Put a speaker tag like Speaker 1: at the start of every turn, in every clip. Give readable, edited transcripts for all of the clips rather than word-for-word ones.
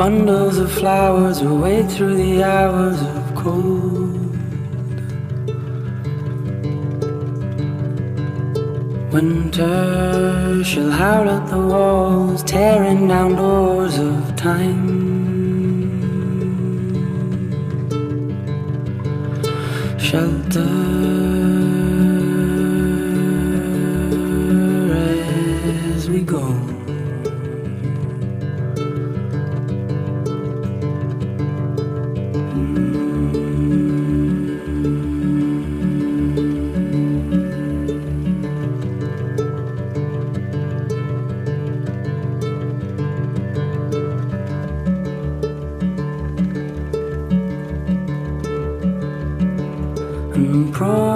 Speaker 1: bundles of flowers will wait through the hours of cold. Winter shall howl at the walls, tearing down doors of time. Shelter as we go. And promise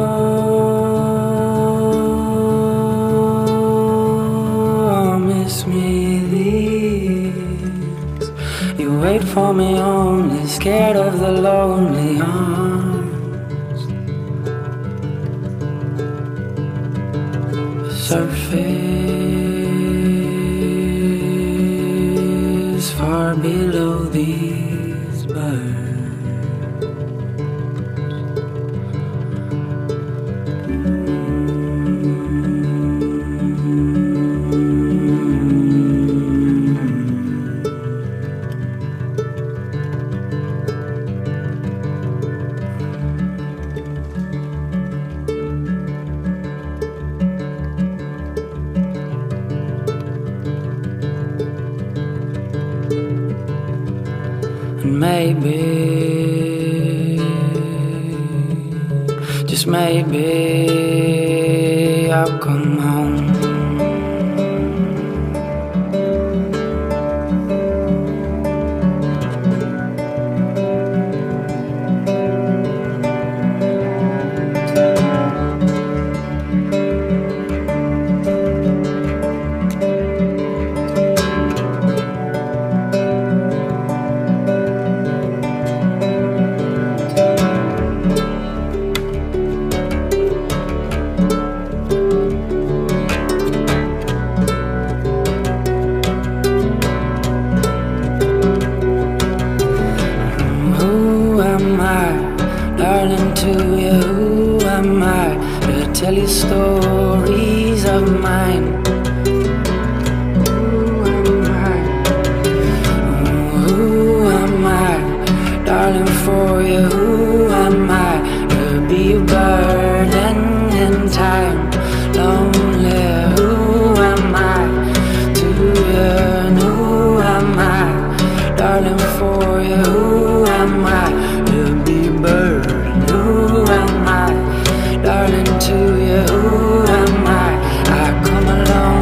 Speaker 1: me this, you wait for me only, scared of the lonely arms. Surface far below these birds. And maybe, just maybe, I'll come home. Darling, to you, who am I to tell you stories of mine? Who am I, darling, for you? Who am I to be a burden in time? Lonely, who am I to you? And who am I, darling, for you? Who am I to be a burden? Who am I, darling, to you? Who am I? I come along.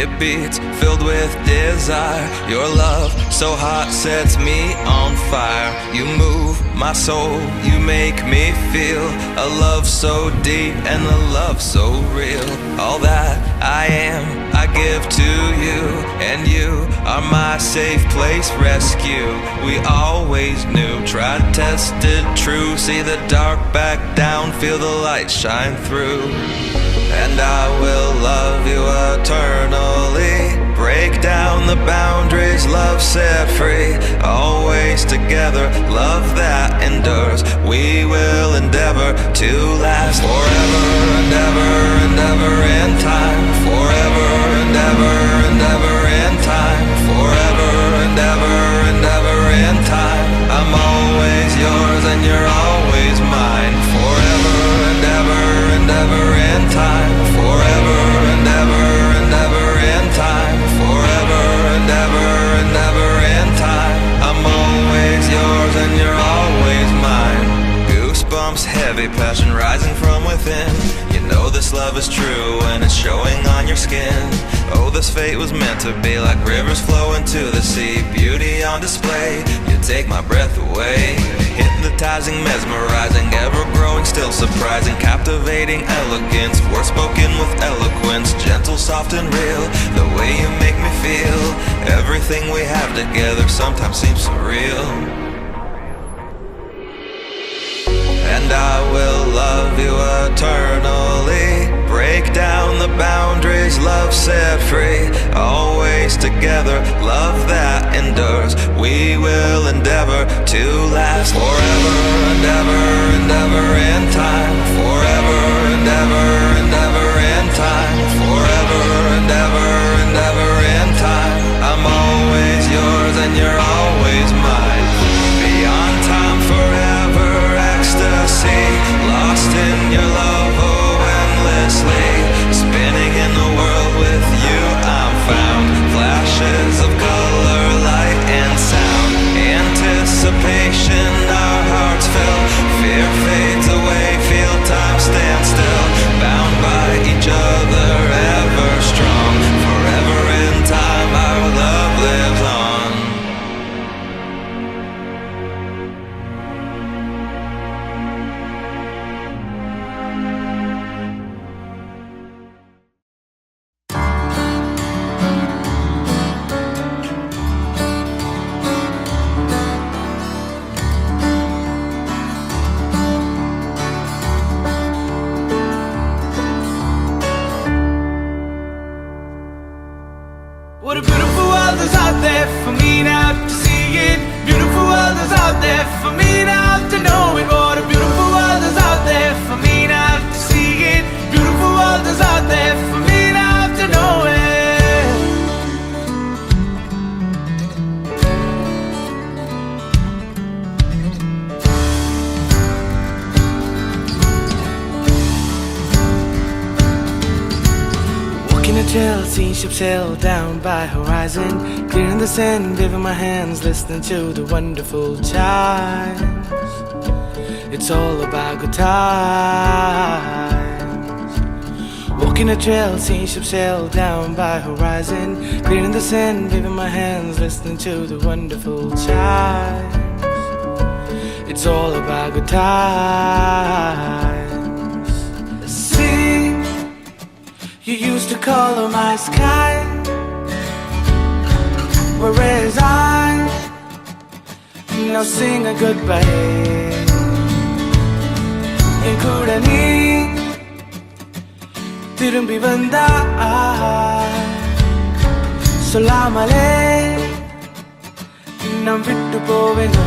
Speaker 2: it beats, filled with desire. Your love so hot sets me on fire. You move my soul, you make me feel a love so deep and a love so real. All that I am, I give to you, and you are my safe place rescue. We always knew, tried, tested, true. See the dark back down, feel the light shine through. And I will love you eternally. Break down the boundaries, love set free. Always together, love that endures. We will endeavor to last forever and ever and ever in time. Forever and ever and ever in time. Forever and ever and ever in time. I'm always yours and you're always mine. Forever and ever and ever in time. Forever and ever and ever in time. Forever and ever and ever in time. I'm always yours and you're always mine. Goosebumps, heavy passion rising from within. You know this love is true and it's showing on your skin. Oh, this fate was meant to be, like rivers flowing to the sea. Beauty on display, you take my breath away. Hypnotizing, mesmerizing, ever-growing, still surprising. Captivating elegance, words spoken with eloquence. Gentle, soft and real, the way you make me feel. Everything we have together sometimes seems surreal. And I will love you eternally. Break down the boundaries, love set free. Always together, love that endures. We will endeavor to last forever and ever and ever in time. Forever and ever and ever in time. Forever and ever and ever in time. I'm always yours and you're always mine. Beyond time, forever ecstasy. Lost in your love, oh endlessly. Spinning in the world with you I'm found. Flashes of color, light and sound. Anticipation, our hearts fill. Fear fades away, feel time stand still. Bound by each other, ever strong. Forever in time, our love lives on.
Speaker 1: What a beautiful world is out there for me now to see it. Beautiful world is out there for me now to know it. What a beautiful world is out there for me now to see it. Beautiful world is out there for me now to know it. Walking a trail, seeing ships sail down by horizon. Clearing the sand, waving my hands, listening to the wonderful chimes. It's all about good times. Walking a trail, seeing ships sail down by horizon. Clearing the sand, waving my hands, listening to the wonderful chimes. It's all about good times. See, you used to color my sky, whereas I now sing a goodbye. என் கூட நீ திரும்பி வந்தா சொல்லாமலே நாம் விட்டு போவேனோ.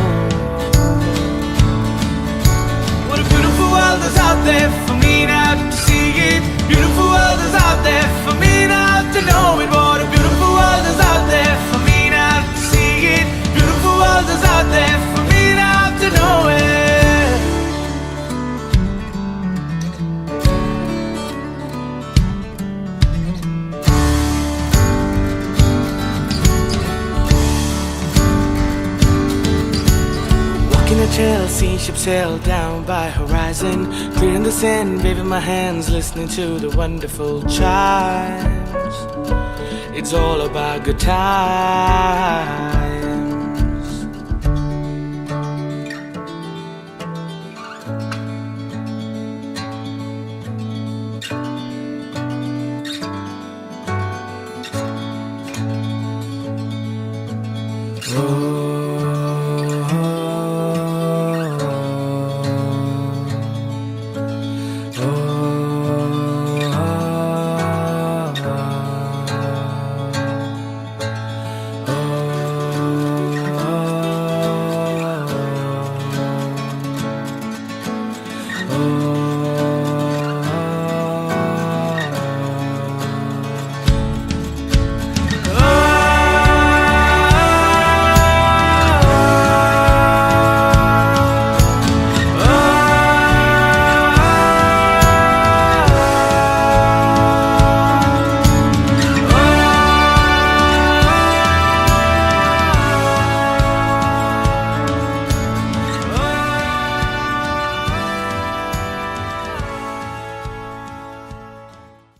Speaker 1: What a beautiful world is out there for me now to see it. Beautiful world is out there for me now to know it. What a beautiful world is out there for me now to see it. Beautiful world is out there for me now to know it. Walking a trail, seeing ships sail down by horizon. Clearing the sand, waving my hands, listening to the wonderful chimes. It's all about good times.